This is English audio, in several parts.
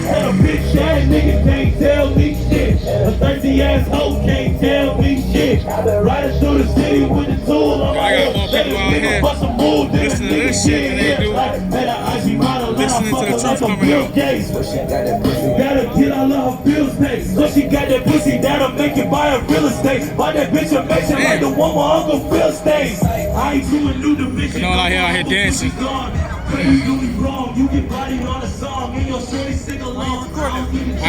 And a bitch ass nigga can't tell me shit. A thirsty ass hoe can't tell me shit. Riding through the city with the tool on my head. Let a nigga bust a move, then this nigga get hit. Listening to the truth coming out. Gotta get all of her bills paid. So she got that pussy that'll make it buy a real estate. Buy that bitch a mansion like the one my Uncle Phil stays. I ain't doing new division. You know, out here dancing. You do me wrong, you get bodied on a song, and your shorty sing along. I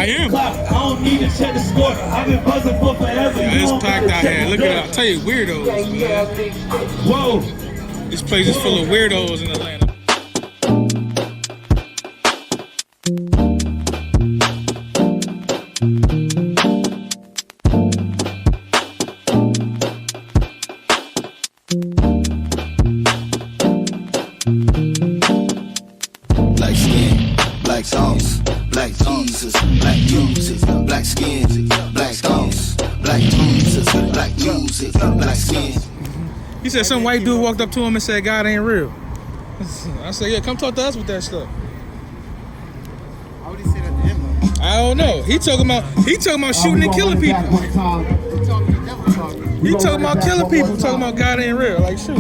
am. I don't need to check the score. I've been buzzing for forever. Yeah, it's packed out here. Look at it. I'll tell you, weirdos, man. Whoa. This place is full of weirdos in Atlanta. Black skin, black sauce, black Jesus, black music, black skin, black sauce, black Jesus, black music, black skin. He said some white dude walked up to him and said, God ain't real. I said, yeah, come talk to us with that stuff. Why would he say that to him? I don't know. He talking about shooting and killing people. He talking about killing people, talking about God ain't real. Like, shoot.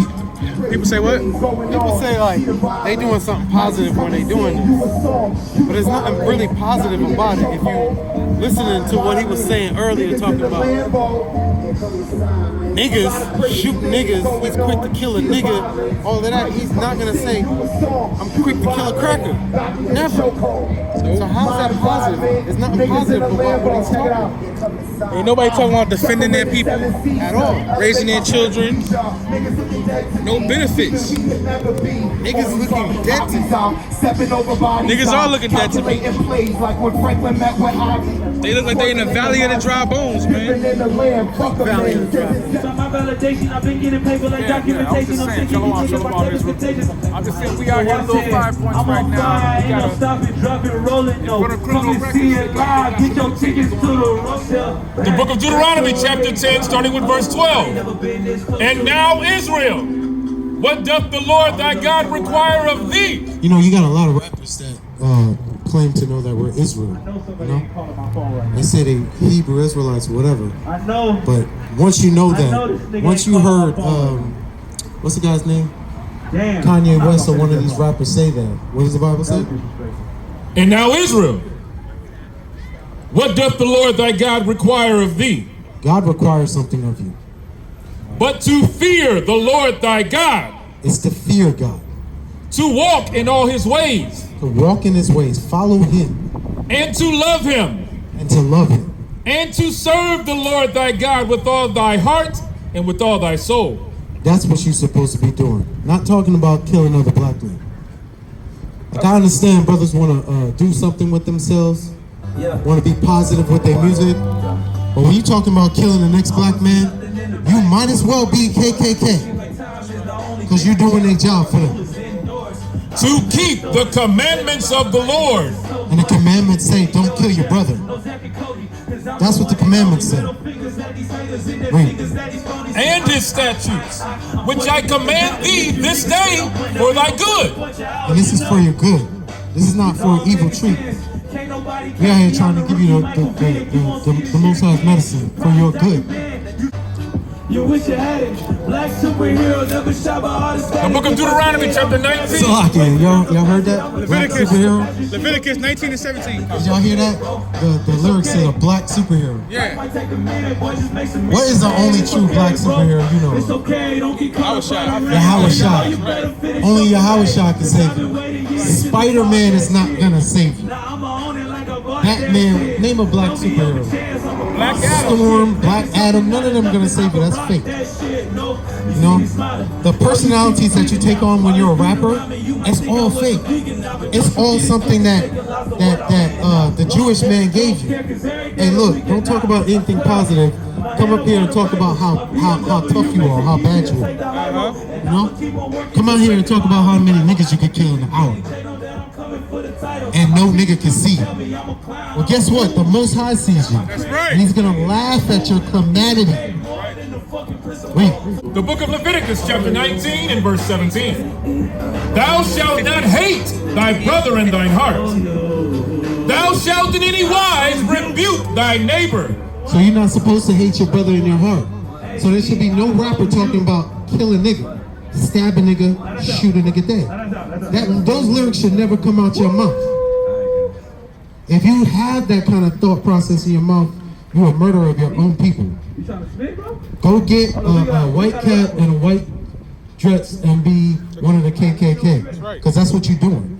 People say what? People say like they doing something positive when they doing this, but there's nothing really positive about it. If you listening to what he was saying earlier, talking about niggas, shoot niggas, he's quick to kill a nigga, all of that, he's not gonna say, I'm quick to kill a cracker. Never. So how's that positive? There's nothing positive about what he's talking about. Ain't nobody talking about defending their people At all. raising their children. No benefits. Niggas looking dead to me. Niggas are looking dead to me. They look like they in the valley of the dry bones, man. Valley of the dry bones. My validation, I've been getting paper like documentation. I'm just saying, I'm just saying, we out here little 5 points right now. We gotta stop it, drop it, roll it, no. Come and see it live, get your tickets to the road. The book of Deuteronomy, chapter 10, starting with verse 12. And now, Israel, what doth the Lord thy God require of thee? You know, you got a lot of rappers that claim to know that we're Israel. You know? They say they Hebrew Israelites or whatever. I know. But once you know that, once you heard, what's the guy's name? Damn. Kanye West or one of these rappers say that. What does the Bible say? And now, Israel, what doth the Lord thy God require of thee? God requires something of you. But to fear the Lord thy God, It's to fear God, to walk in all his ways, to walk in his ways, follow him, and to love him, and to love him. and to serve the Lord thy God with all thy heart and with all thy soul. That's what you're supposed to be doing. Not talking about killing other black men. Like, I understand brothers want to do something with themselves, want to be positive with their music, but when you're talking about killing the next black man, you might as well be KKK, because you're doing their job for them. To keep the commandments of the Lord. And the commandments say, don't kill your brother. That's what the commandments say. Read. And his statutes, which I command thee this day for thy good. And this is for your good. This is not for evil treatment. We out here trying to give you the Most High's medicine for your good. You wish you had it. Black superhero never shot by artists. The book of Deuteronomy, chapter 19. Salakia, y'all heard that? Black superhero? Leviticus 19 and 17. Did y'all hear that? The lyrics say a black superhero. Yeah. What is the only true black superhero you know? Yahweh Shah. Only Yahweh Shah can save you. Spider-Man is not gonna save you. Batman, name a black superhero. Black Adam. Storm, Black Adam, none of them are gonna save you. That's fake. You know, the personalities that you take on when you're a rapper, it's all fake. It's all something that the Jewish man gave you. Hey, look, don't talk about anything positive. Come up here and talk about how tough you are, how bad you are. You know, come out here and talk about how many niggas you could kill in an hour. And no nigga can see you. Well, guess what? The Most High sees you. That's right. And he's gonna laugh at your calamity. Wait. The book of Leviticus, chapter 19 and verse 17. Thou shalt not hate thy brother in thine heart. Thou shalt in any wise rebuke thy neighbor. So you're not supposed to hate your brother in your heart. So there should be no rapper talking about kill a nigga, stab a nigga, shoot a nigga dead. Those lyrics should never come out your mouth. If you have that kind of thought process in your mouth, you're a murderer of your own people. Go get a white cap and a white dress and be one of the KKK. Because that's what you're doing.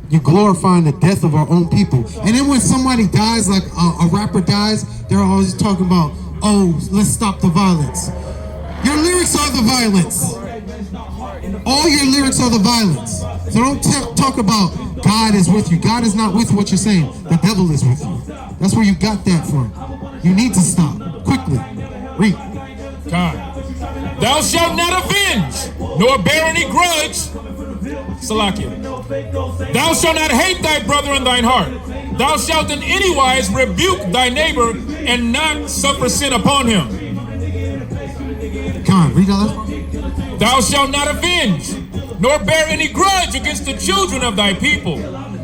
You're glorifying the death of our own people. And then when somebody dies, like a rapper dies, they're always talking about, oh, let's stop the violence. Your lyrics are the violence. All your lyrics are the violence. So don't talk about God is with you. God is not with what you're saying. The devil is with you. That's where you got that from. You need to stop. Quickly. Read. God. Thou shalt not avenge, nor bear any grudge. Salakia. Thou shalt not hate thy brother in thine heart. Thou shalt in any wise rebuke thy neighbor and not suffer sin upon him. Come on, read all that. Thou shalt not avenge, nor bear any grudge against the children of thy people.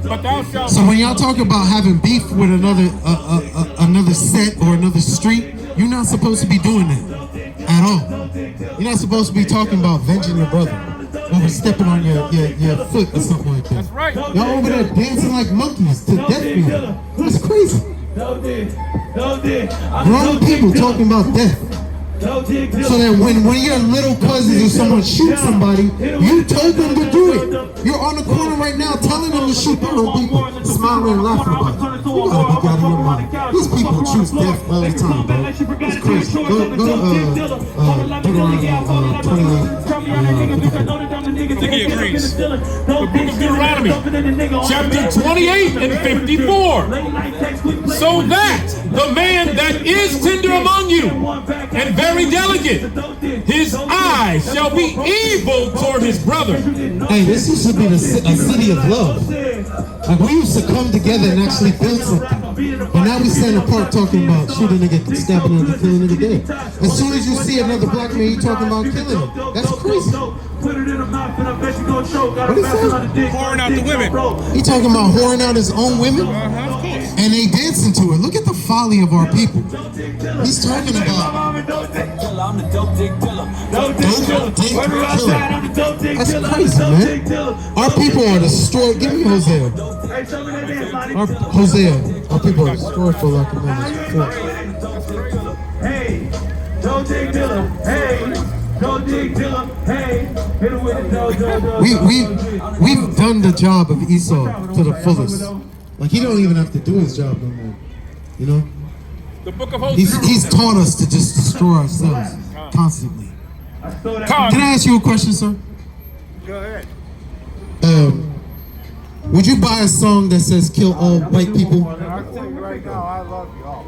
But thou shalt. So when y'all talk about having beef with another set or another street, you're not supposed to be doing that at all. You're not supposed to be talking about venging your brother over stepping on your foot or something like that. That's right. Y'all over there dancing like monkeys to death music. That's crazy. Grown people talking about death. So that when your little cousins or someone shoots somebody, you told them to do it. You're on the corner right now telling them to shoot their own people, smiling and laughing about it. You gotta be out of your mind. These people choose death all the time, bro. It's crazy. Go Deuteronomy 28. I think he agrees. The book of Deuteronomy, chapter 28 and 54. So that the man that is tender among you and very delicate, his eye shall be evil toward his brother. Hey, this used to be a city of love. Like we used to come together and actually build something. But now we stand apart talking about shooting a nigga, stabbing a nigga, killing a nigga dead. As soon as you see another black man, you talking about killing him. That's crazy. What is that? Pouring out the women. He talking about whoring out his own women? Of course. And they dancing to it. Look at the folly of our people. He's talking about dope dick killer. That's crazy, man. Our people are destroyed. Give me Hosea. Our people are destroyed for lack of knowledge. Hey, dope dick killer. Hey. We've done the job of Esau to the fullest. Like he don't even have to do his job no more. You know? The book of Hosea. He's taught us to just destroy ourselves constantly. Can I ask you a question, sir? Go ahead. Would you buy a song that says "kill all white people"? I'll tell you right now, I love y'all.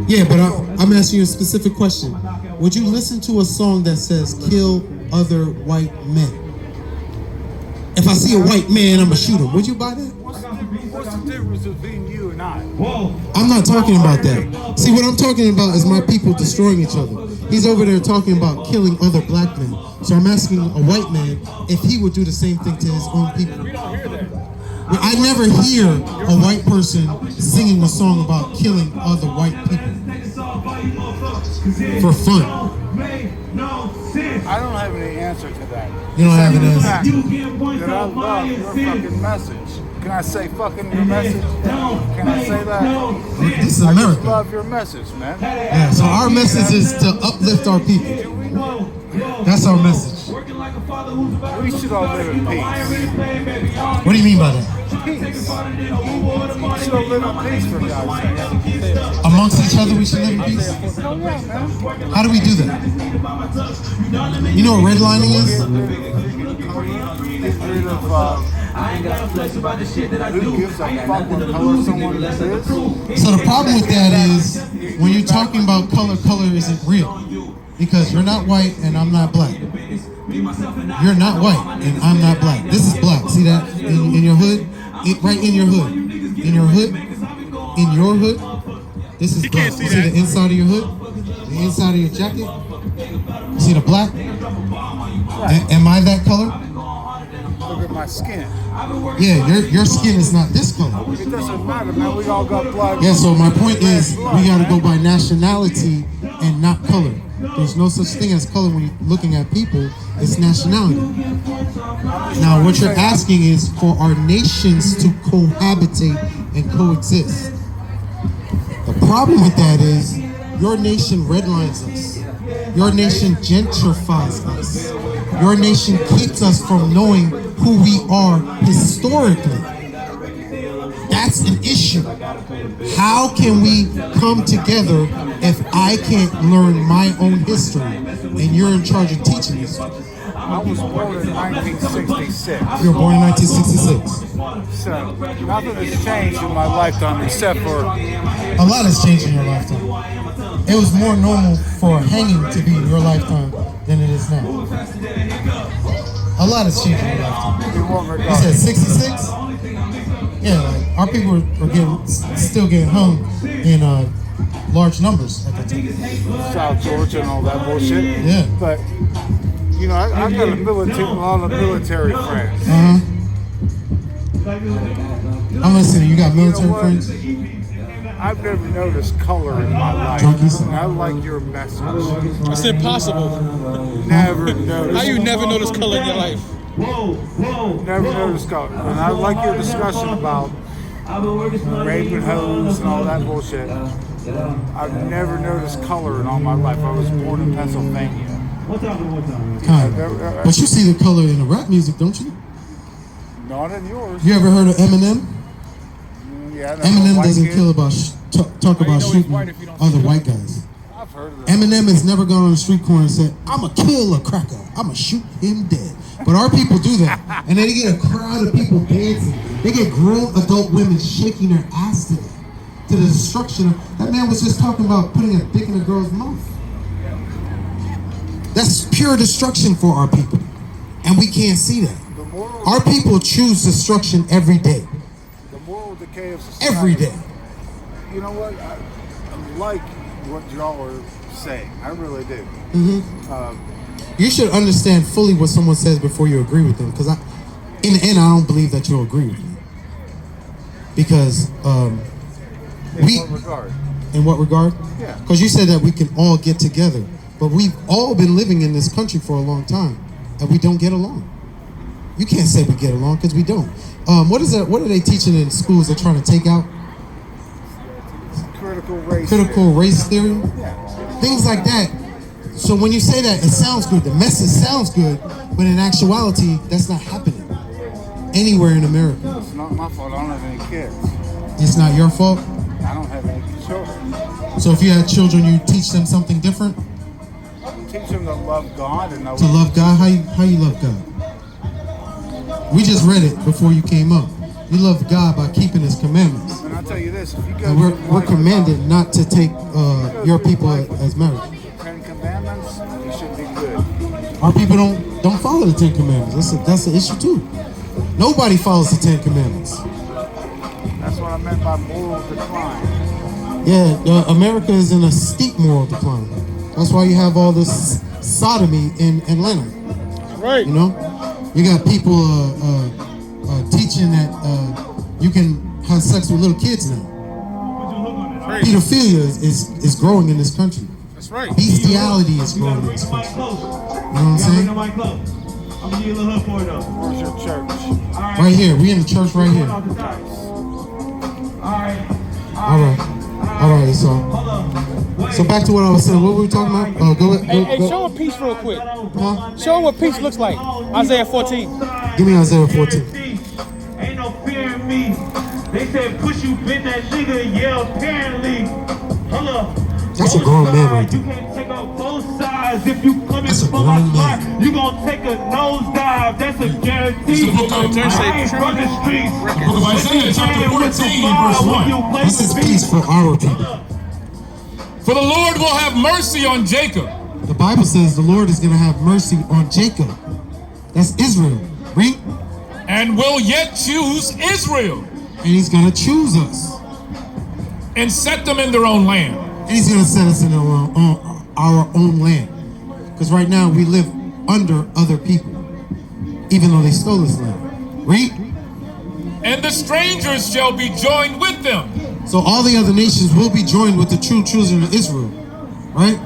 Yeah, but I'm asking you a specific question. Would you listen to a song that says "kill other white men"? If I see a white man, I'ma shoot him. Would you buy that? What's the difference between you and I? I'm not talking about that. See, what I'm talking about is my people destroying each other. He's over there talking about killing other black men. So I'm asking a white man if he would do the same thing to his own people. I never hear a white person singing a song about killing other white people for fun. I don't have any answer to that. You don't have an answer. That I love your fucking message. Can I say fucking your message? Can I say that? This is I just America. love your message, man. Yeah, so our message is to uplift our people. That's our message. We should all live in peace. What do you mean by that? Peace. We should all live in peace, for God's sake. Amongst each other, we should live in peace. Oh, yeah, man. How do we do that? You know what redlining is? Get rid of, who gives a fuck what color someone is? So the problem with that is, when you're talking about color, color isn't real. Because you're not white and I'm not black. You're not white and I'm not black. This is black. See that in your hood? Right in your hood. In your hood. In your hood. This is black. You see the inside of your hood? The inside of your jacket? You see the black? Am I that color? Look at my skin. Yeah, your skin is not this color. It doesn't matter, man. We all got blood. Yeah, so my point is we gotta go by nationality and not color. There's no such thing as color when you're looking at people, it's nationality. Now what you're asking is for our nations to cohabitate and coexist. The problem with that is your nation redlines us. Your nation gentrifies us. Your nation keeps us from knowing who we are historically. That's an issue. How can we come together if I can't learn my own history and you're in charge of teaching history? I was born in 1966. You were born in 1966. So nothing has changed in my lifetime except for A lot has changed in your lifetime. It was more normal for hanging to be in your lifetime than it is now. A lot has changed in your lifetime. in what You regard. said 66? Yeah, like our people are still getting hung in large numbers at the time. South Georgia and all that bullshit. Yeah. But you know, I got a lot of military friends. I'm listening. You got military You know what? friends? I've never noticed color in my life. Junkies? And I like your message. It's impossible. Never noticed. How you never notice color in your life? Never noticed color. And I like your discussion about raping hoes and all that bullshit. I've never noticed color in all my life. I was born in Pennsylvania. Kind of. But you see the color in the rap music, don't you? Not in yours. You ever heard of Eminem? Yeah, Eminem doesn't kill about talk about shooting other white guys. I've heard of that. Eminem has never gone on the street corner and said, "I'ma kill a cracker. I'ma shoot him dead." But our people do that, and then they get a crowd of people dancing. They get grown adult women shaking their ass to the destruction of. That man was just talking about putting a dick in a girl's mouth. That's pure destruction for our people, and we can't see that. Our people choose destruction every day. The moral decay of society. Every day. You know what? I like what y'all are saying. I really do. You should understand fully what someone says before you agree with them, because in the end, I don't believe that you'll agree with me. Because In what regard? in what regard? Yeah. Because you said that we can all get together, but we've all been living in this country for a long time, and we don't get along. You can't say we get along because we don't. What is that? What are they teaching in schools? They're trying to take out critical race theory, things like that. So when you say that, it sounds good. The message sounds good, but in actuality, that's not happening anywhere in America. It's not my fault. I don't have any kids. It's not your fault. I don't have any children. So if you had children, you teach them something different Teach them to love God and know to love God. How you love God? We just read it before you came up. You love God by keeping His commandments. And I'll tell you this: if you go, And we're commanded not to take your people as marriage. 10 Commandments, you should be good. Our people don't follow the 10 Commandments. That's the issue too. Nobody follows the 10 Commandments. That's what I meant by moral decline. Yeah, America is in a steep moral decline. That's why you have all this sodomy in Atlanta. Right. You know, you got people teaching that you can have sex with little kids now. Pedophilia is growing in this country. That's right. Bestiality is growing in this country. You know what I'm saying? I'm gonna give you a little hood for it though. Where's your church? Right here. We in the church right here. All right. So back to what I was saying. What were we talking about? Oh, go ahead. Hey, show a piece real quick. Huh? Show them what peace looks like. Isaiah 14. Give me Isaiah 14. Ain't no fear in me. They said push you been that nigga, yeah, apparently. Hold up. That's a grown man right You there. can't take out both sides. If you come in That's a for my grown spot, man. you gon' take a nosedive. That's a guarantee. It's the book of I ain't from the streets. The book of Isaiah, chapter 14, verse 1. This is peace for our people. For the Lord will have mercy on Jacob. The Bible says the Lord is going to have mercy on Jacob. That's Israel. Read. And will yet choose Israel. And He's going to choose us. And set them in their own land. And He's going to set us in our own land. Because right now we live under other people, even though they stole this land. Read. and the strangers shall be joined with them. So all the other nations will be joined with the true children of Israel, right?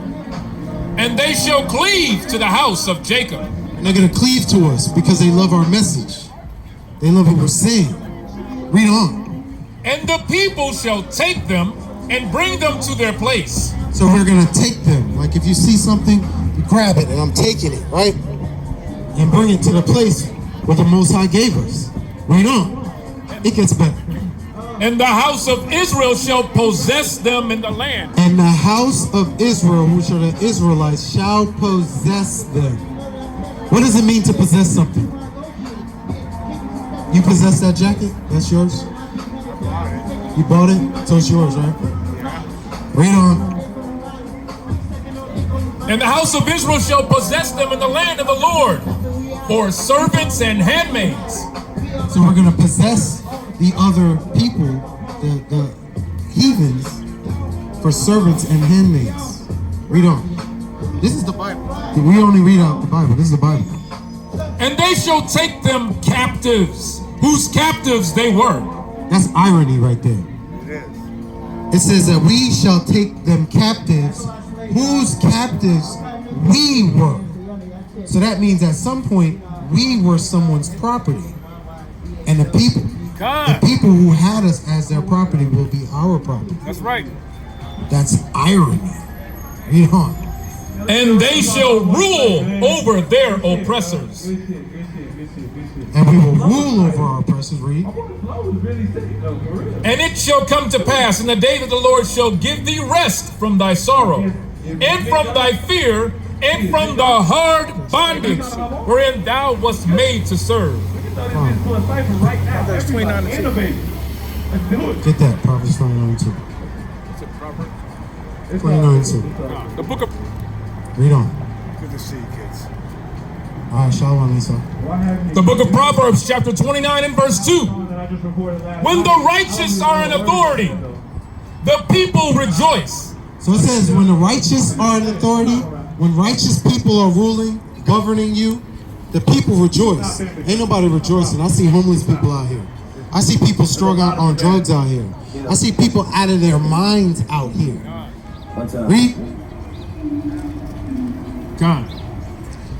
And they shall cleave to the house of Jacob. And they're going to cleave to us because they love our message. They love what we're saying. Read on. And the people shall take them and bring them to their place. So we're going to take them. Like if you see something, you grab it, and I'm taking it, right? And bring it to the place where the Most High gave us. Read on. It gets better. And the house of Israel shall possess them in the land. And the house of Israel, which are the Israelites, shall possess them. What does it mean to possess something? You possess that jacket? That's yours? You bought it? So it's yours, right? Read on. And the house of Israel shall possess them in the land of the Lord for servants and handmaids. So we're going to possess the other people, the heathens, for servants and handmaids. Read on. This is the Bible. We only read out the Bible. This is the Bible. And they shall take them captives, whose captives they were. That's irony right there. It says that we shall take them captives, whose captives we were. So that means at some point, we were someone's property. And the people who had us as their property will be our property. That's right. That's irony. Read on. And they shall rule over their oppressors. And we will rule over our oppressors. Read. And it shall come to pass in the day that the Lord shall give thee rest from thy sorrow, and from thy fear, and from the hard bondage wherein thou wast made to serve. Verse 29 and 2. Get that, Proverbs 29 and 2. 29 and 2. The book of Read on. Good to see you, kids. All right, Shalom, Lisa. The book of Proverbs, chapter 29 and verse 2. When the righteous are in authority, the people rejoice. So it says, when the righteous are in authority, when righteous people are ruling, governing you, the people rejoice. Ain't nobody rejoicing. I see homeless people out here. I see people strung out on drugs out here. I see people out of their minds out here. Read. God.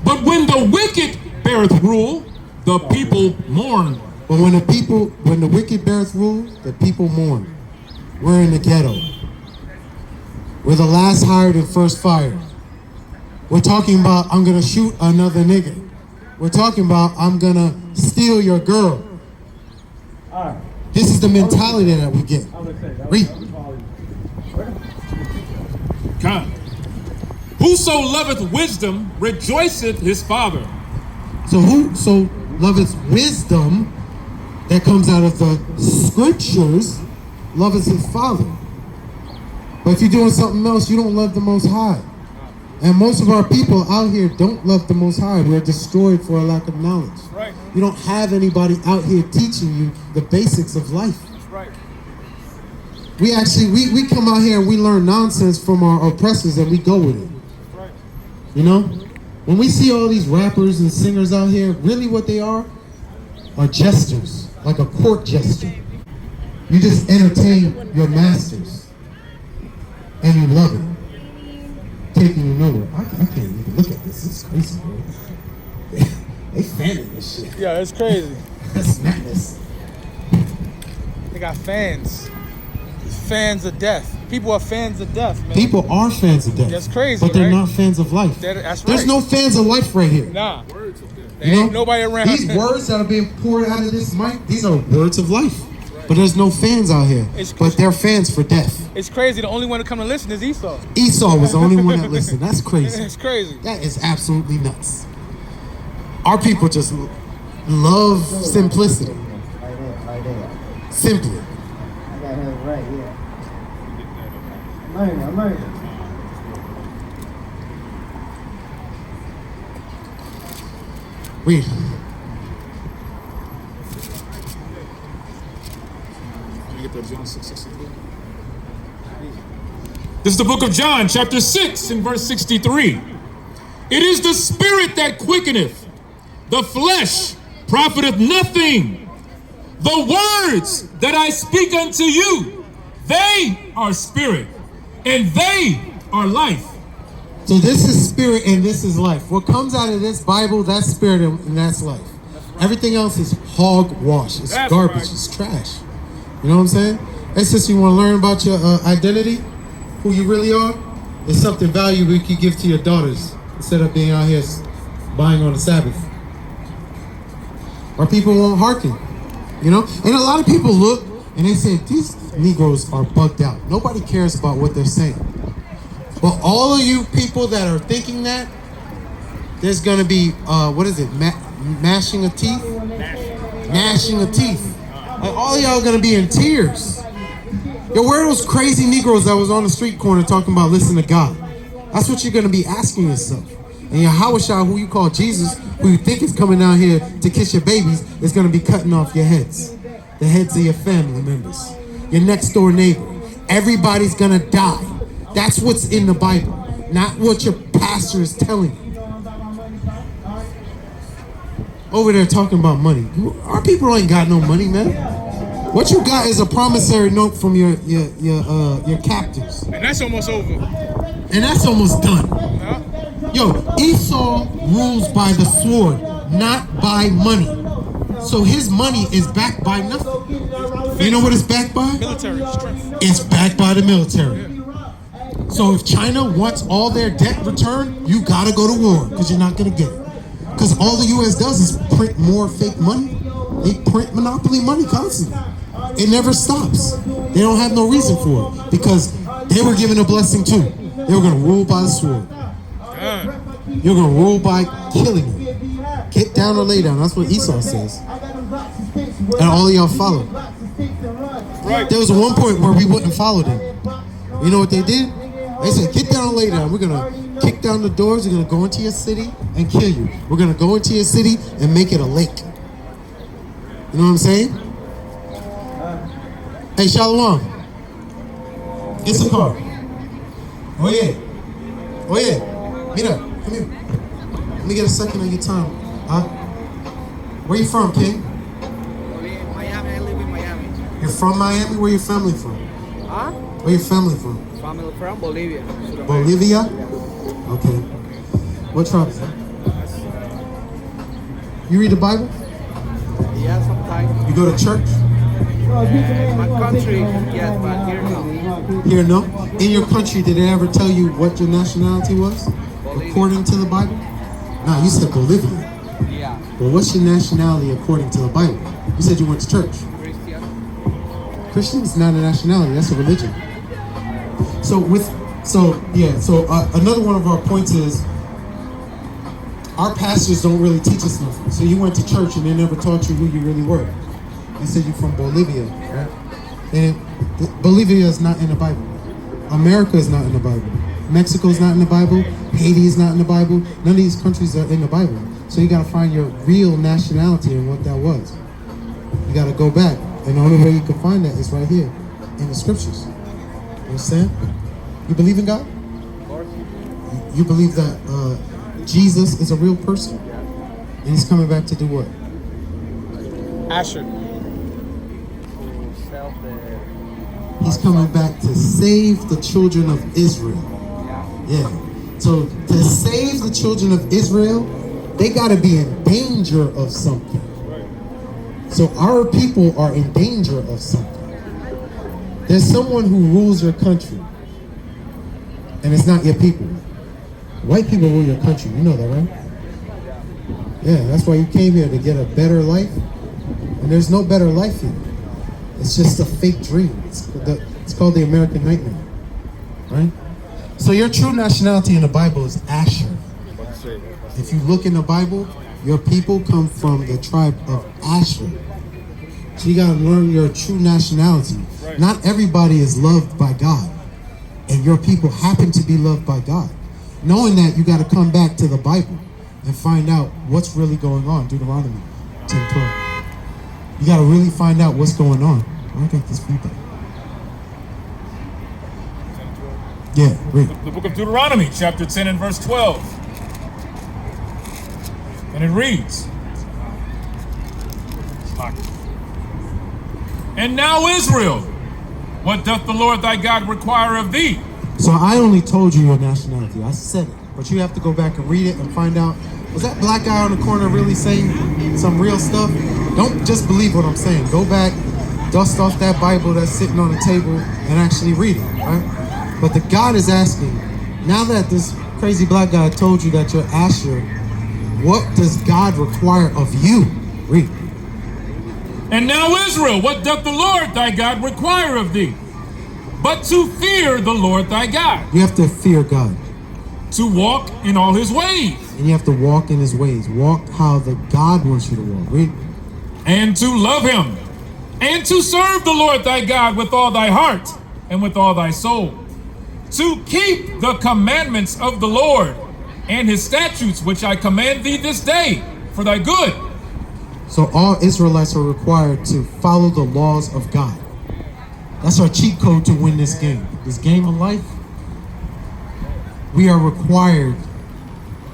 But when the wicked beareth rule, the people mourn. But when the wicked beareth rule, the people mourn. We're in the ghetto. We're the last hired and first fired. We're talking about, I'm gonna shoot another nigga. We're talking about, I'm gonna steal your girl. This is the mentality that we get. Read. God. Whoso loveth wisdom rejoiceth his father. So whoso loveth wisdom that comes out of the scriptures loveth his father. But if you're doing something else, you don't love the Most High. And most of our people out here don't love the Most High. We're destroyed for a lack of knowledge. Right. You don't have anybody out here teaching you the basics of life. Right. We come out here and we learn nonsense from our oppressors and we go with it. Right. You know? When we see all these rappers and singers out here, really what they are jesters, like a court jester. You just entertain your masters. And you love it. Taking you nowhere. I can't even look at this. This is crazy, bro. They fanning this shit. Yeah, it's crazy. That's madness. They got fans. Fans of death. People are fans of death, man. People are fans of death. That's crazy, but they're right? not fans of life. That's There's right. no fans of life right here. Nah. There You know, ain't nobody around. These words that are being poured out of this mic, these are words of life. But there's no fans out here. But they're fans for death. It's crazy. The only one to come to listen is Esau. Esau was the only one that listened. That's crazy. It's crazy. That is absolutely nuts. Our people just love simplicity. Simply. I got her right, yeah. I'm learning. Read. This is the book of John, chapter 6, and verse 63. It is the spirit that quickeneth, the flesh profiteth nothing. The words that I speak unto you, they are spirit, and they are life. So this is spirit and this is life. What comes out of this Bible, that's spirit and that's life. Everything else is hogwash. It's garbage. It's trash. You know what I'm saying? Hey, sister, you want to learn about your identity, who you really are? It's something valuable you can give to your daughters instead of being out here buying on the Sabbath. Or people won't hearken. You know? And a lot of people look and they say, these Negroes are bugged out. Nobody cares about what they're saying. But all of you people that are thinking that, there's going to be, gnashing of teeth? Gnashing of teeth. Like all of y'all are going to be in tears. Yo, where are those crazy Negroes that was on the street corner talking about listen to God? That's what you're going to be asking yourself. And your Yahweh, who you call Jesus, who you think is coming down here to kiss your babies, is going to be cutting off your heads. The heads of your family members. Your next door neighbor. Everybody's going to die. That's what's in the Bible, not what your pastor is telling you. Over there talking about money. Our people ain't got no money, man. What you got is a promissory note from your captors. And that's almost over. And that's almost done. Yo, Esau rules by the sword, not by money. So his money is backed by nothing. You know what it's backed by? Military strength. It's backed by the military. So if China wants all their debt returned, you gotta go to war because you're not gonna get it. Because all the U.S. does is print more fake money. They print monopoly money constantly. It never stops. They don't have no reason for it because they were given a blessing too. They were gonna rule by the sword. You're gonna rule by killing you. Get down or lay down. That's what Esau says. And all of y'all follow. Right. There was one point where we wouldn't follow them. You know what they did? They said, get down and lay down. We're going to kick down the doors. We're going to go into your city and kill you. We're going to go into your city and make it a lake. You know what I'm saying? Hey, Shalom. It's a car. Oh, yeah. Oh, yeah. Mira, come here. Let me get a second of your time. Huh? Where you from, King? Miami. I live in Miami. You're from Miami? Where your family from? Huh? Where your family from? Family from Bolivia. Bolivia? Okay. What tribe is that? You read the Bible? Yeah, sometimes. You go to church? My country, yes, but here no. Here, no? In your country, did they ever tell you what your nationality was? According to the Bible? Nah, you said Bolivia. Yeah. Well, what's your nationality according to the Bible? You said you went to church. Christian. Christian is not a nationality, that's a religion. Another one of our points is our pastors don't really teach us nothing. So you went to church and they never taught you who you really were. They said you're from Bolivia, right? And Bolivia is not in the Bible. America is not in the Bible. Mexico is not in the Bible. Haiti is not in the Bible. None of these countries are in the Bible. So you gotta find your real nationality and what that was. You gotta go back. And the only way you can find that is right here in the scriptures. You understand? You believe in God? Of course. You believe that Jesus is a real person? And he's coming back to do what? Asher. He's coming back to save the children of Israel. Yeah. So to save the children of Israel, they got to be in danger of something. So our people are in danger of something. There's someone who rules your country, and it's not your people. White people rule your country. You know that, right? Yeah, that's why you came here, to get a better life. And there's no better life here. It's just a fake dream. It's called the American nightmare, right? So your true nationality in the Bible is Asher. If you look in the Bible, your people come from the tribe of Asher. So you gotta learn your true nationality. Not everybody is loved by God, and your people happen to be loved by God. Knowing that, you gotta come back to the Bible and find out what's really going on. Deuteronomy 10:12. You gotta really find out what's going on. I got this feedback. Yeah, read. The book of Deuteronomy, chapter 10 and verse 12. And it reads, And now Israel, what doth the Lord thy God require of thee? So I only told you your nationality. I said it. But you have to go back and read it and find out, was that black guy on the corner really saying some real stuff? Don't just believe what I'm saying. Go back, dust off that Bible that's sitting on the table and actually read it, right? But the God is asking, now that this crazy black guy told you that you're Asher, what does God require of you? Read. And now Israel, what doth the Lord thy God require of thee? But to fear the Lord thy God. You have to fear God. To walk in all his ways. And you have to walk in his ways. Walk how the God wants you to walk. Read. And to love him. And to serve the Lord thy God with all thy heart and with all thy soul. To keep the commandments of the Lord and his statutes, which I command thee this day for thy good. So all Israelites are required to follow the laws of God. That's our cheat code to win this game. This game of life, we are required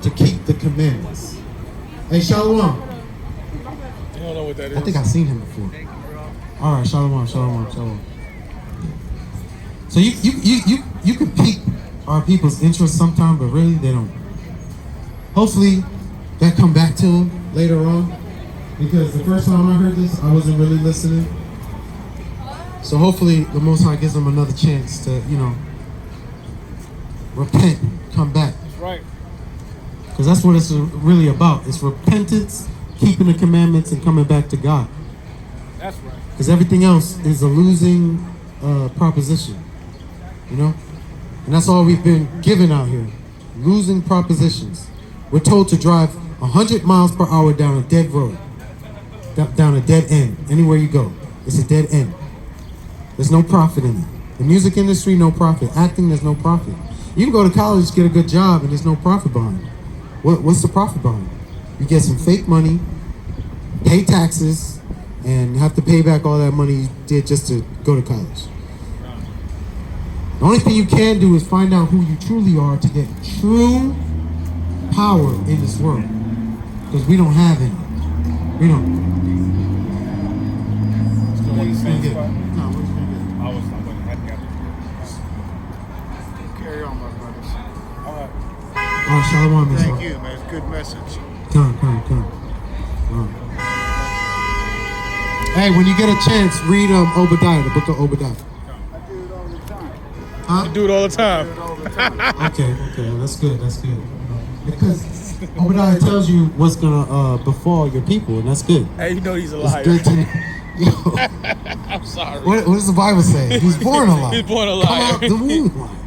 to keep the commandments. Hey, Shalom. You don't know what that is. I think I've seen him before. All right, Shalom. So you can pique our people's interest sometime, but really they don't. Hopefully that come back to them later on, because the first time I heard this, I wasn't really listening. So hopefully the Most High gives them another chance to, repent, come back. That's right. Because that's what it's really about. It's repentance, keeping the commandments, and coming back to God. That's right. Because everything else is a losing proposition, And that's all we've been given out here. Losing propositions. We're told to drive 100 miles per hour down a dead road. Down a dead end. Anywhere you go, it's a dead end. There's no profit in it. The music industry, no profit. Acting, there's no profit. You can go to college, get a good job, and there's no profit behind it. What's the profit behind it? You get some fake money, pay taxes, and have to pay back all that money you did just to go to college. The only thing you can do is find out who you truly are to get true power in this world. Because we don't have any. We don't. It's gonna get. No, what's gonna get? Carry on, my brothers. Oh, Shalom, Miss Thank you, man. It's a good message. Come. Hey, when you get a chance, read Obadiah, the book of Obadiah. I do it all the time. Huh? You do it all the time. Okay, that's good. Because Obadiah tells you what's gonna befall your people, and that's good. Hey, you know he's a It's liar. good to Yo, I'm sorry. what does the Bible say? He's born a liar. He's born a Come liar. out the womb lying.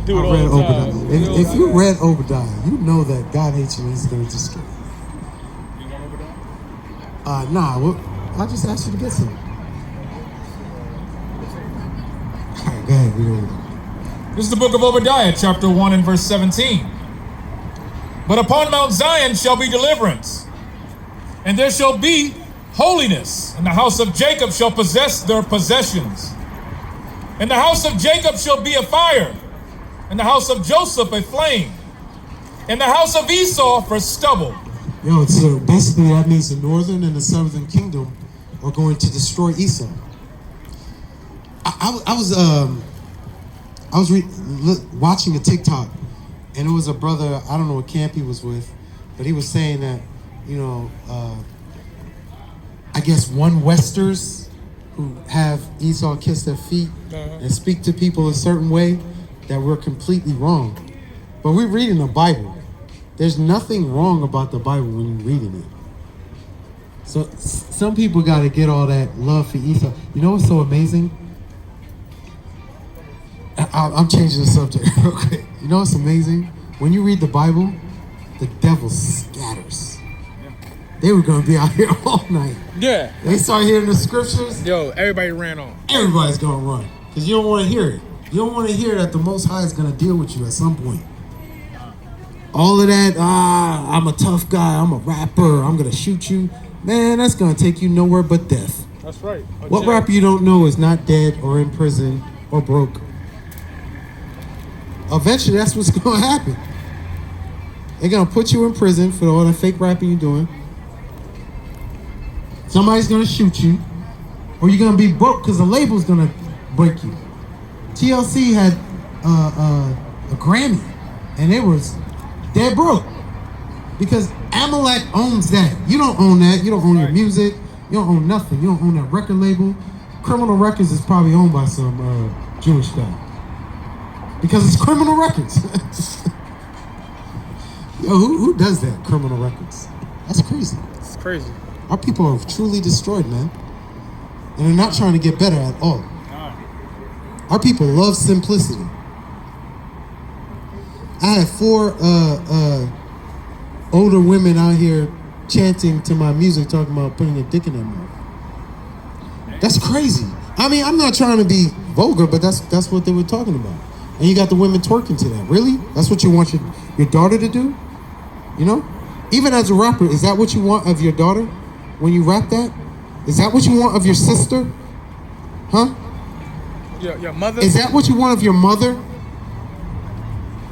Do it I all read the time. Obadiah. If you read Obadiah, you know that God hates you and he's going to destroy you. You know Obadiah? Nah, I just asked you to get some. All right, go ahead, read Obadiah. This is the book of Obadiah, chapter 1 and verse 17. But upon Mount Zion shall be deliverance, and there shall be holiness, and the house of Jacob shall possess their possessions. And the house of Jacob shall be a fire, and the house of Joseph a flame, and the house of Esau for stubble. Yo, so basically that means the northern and the southern kingdom are going to destroy Esau. I was watching a TikTok, and it was a brother, I don't know what camp he was with, but he was saying that, I guess one Westers who have Esau kiss their feet and speak to people a certain way, that we're completely wrong. But we're reading the Bible. There's nothing wrong about the Bible when you're reading it. So some people got to get all that love for Esau. You know what's so amazing? I'm changing the subject real quick. You know what's amazing? When you read the Bible, the devil scatters. They were going to be out here all night. Yeah. They start hearing the scriptures. Yo, everybody ran on. Everybody's going to run because you don't want to hear it. You don't want to hear that the Most High is going to deal with you at some point. All of that, I'm a tough guy, I'm a rapper, I'm going to shoot you. Man, that's going to take you nowhere but death. That's right. What rapper you don't know is not dead or in prison or broke? Eventually, that's what's going to happen. They're going to put you in prison for all the fake rapping you're doing. Somebody's going to shoot you, or you're gonna be broke because the label's gonna break you. TLC had a Grammy, and it was dead broke because Amalek owns that. You don't own that. You don't own your music. You don't own nothing. You don't own that record label. Criminal Records is probably owned by some Jewish guy because it's Criminal Records. Yo, who does that? Criminal Records. That's crazy. It's crazy. Our people are truly destroyed, man. And they're not trying to get better at all. Our people love simplicity. I had 4 older women out here chanting to my music, talking about putting a dick in their mouth. That's crazy. I mean, I'm not trying to be vulgar, but that's what they were talking about. And you got the women twerking to that. Really? That's what you want your daughter to do? You know? Even as a rapper, is that what you want of your daughter when you rap that? Is that what you want of your sister? Huh? Your mother? Is that what you want of your mother?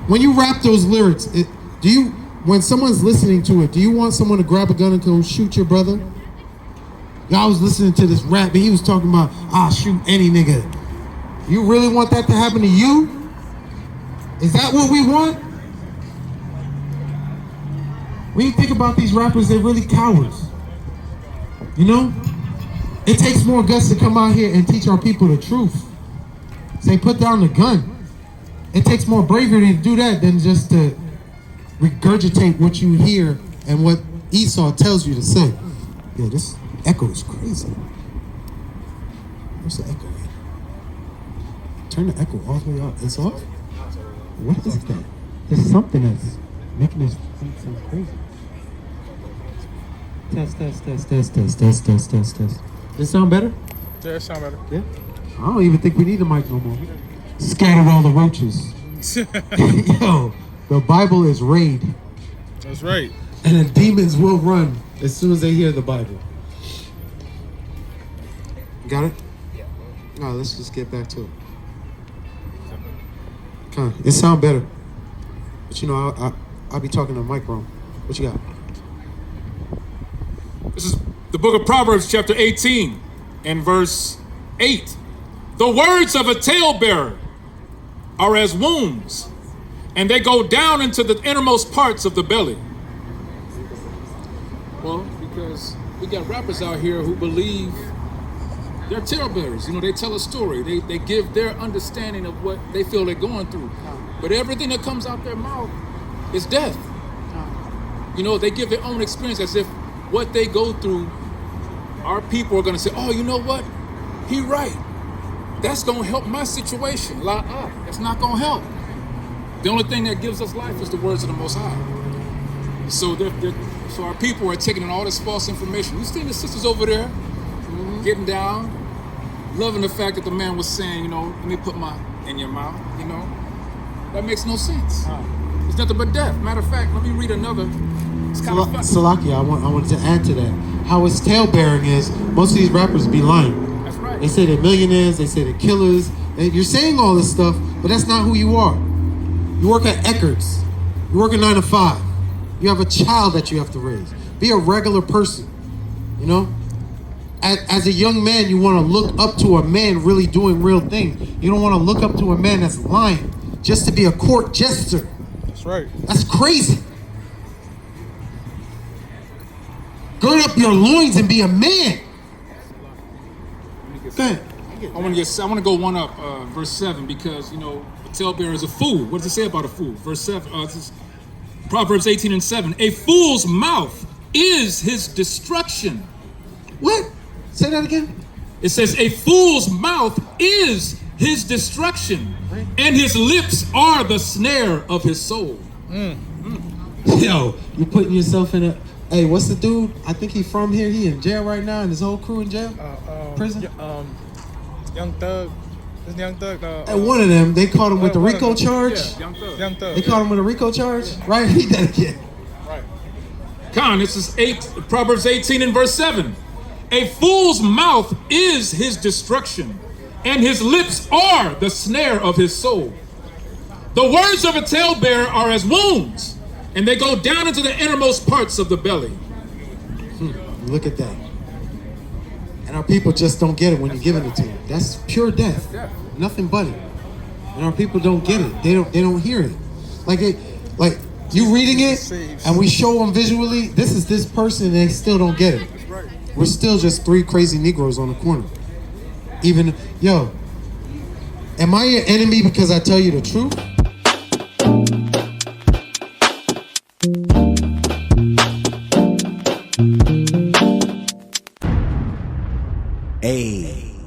When you rap those lyrics, when someone's listening to it, do you want someone to grab a gun and go shoot your brother? Y'all was listening to this rap and he was talking about, I'll shoot any nigga. You really want that to happen to you? Is that what we want? When you think about these rappers, they're really cowards. You know? It takes more guts to come out here and teach our people the truth. Say, put down the gun. It takes more bravery to do that than just to regurgitate what you hear and what Esau tells you to say. Yeah, this echo is crazy. Where's the echo at? Turn the echo all the way off. It's off? What is that? There's something that's making this thing sound crazy. Test. Does it sound better? Yeah, it sound better. Yeah? I don't even think we need a mic no more. Scattered all the roaches. Yo, the Bible is raid. That's right. And the demons will run as soon as they hear the Bible. Got it? Yeah. All right, let's just get back to it. Come on, it sound better. But you know, I'll be talking to the mic wrong. What you got? This is the book of Proverbs, chapter 18, and verse 8. The words of a talebearer are as wounds, and they go down into the innermost parts of the belly. Well, because we got rappers out here who believe they're talebearers. You know, they tell a story. They give their understanding of what they feel they're going through. But everything that comes out their mouth is death. You know, they give their own experience as if what they go through, our people are going to say, oh, you know what? He right. That's going to help my situation. That's not going to help. The only thing that gives us life is the words of the Most High. So so our people are taking in all this false information. You see the sisters over there getting down, loving the fact that the man was saying, you know, let me put my in your mouth, you know. That makes no sense. It's nothing but death. Matter of fact, let me read another. It's kind of funny. Salakia, I wanted to add to that. How it's tale-bearing is, most of these rappers be lying. That's right. They say they're millionaires, they say they're killers. And you're saying all this stuff, but that's not who you are. You work at Eckerd's. You work a 9 to 5. You have a child that you have to raise. Be a regular person, you know? As a young man, you want to look up to a man really doing real things. You don't want to look up to a man that's lying just to be a court jester. That's right. That's crazy. Gird up your loins and be a man. Go ahead. I want to go one up, verse 7, because, you know, a talebearer is a fool. What does it say about a fool? Verse 7, this is Proverbs 18 and 7. A fool's mouth is his destruction. What? Say that again. It says, a fool's mouth is his destruction, and his lips are the snare of his soul. Yo, you putting yourself in a... Hey, what's the dude? I think he from here. He in jail right now, and his whole crew in jail? Prison? Young Thug. This Young Thug. And one of them, they caught him with the RICO charge. Yeah, Young Thug. Young Thug. They caught him with a RICO charge, right? He did it again. Right. Con, this is Proverbs 18 and verse 7. A fool's mouth is his destruction, and his lips are the snare of his soul. The words of a talebearer are as wounds, and they go down into the innermost parts of the belly. Look at that. And And our people just don't get it when you're giving it to them. That's pure death. Nothing but it. And our people don't get it. They don't hear it. Like you reading it, and we show them visually, this is this person, and they still don't get it. We're still just three crazy Negroes on the corner. Even, yo, am I your enemy because I tell you the truth?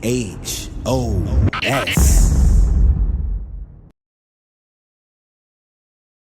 AHOS.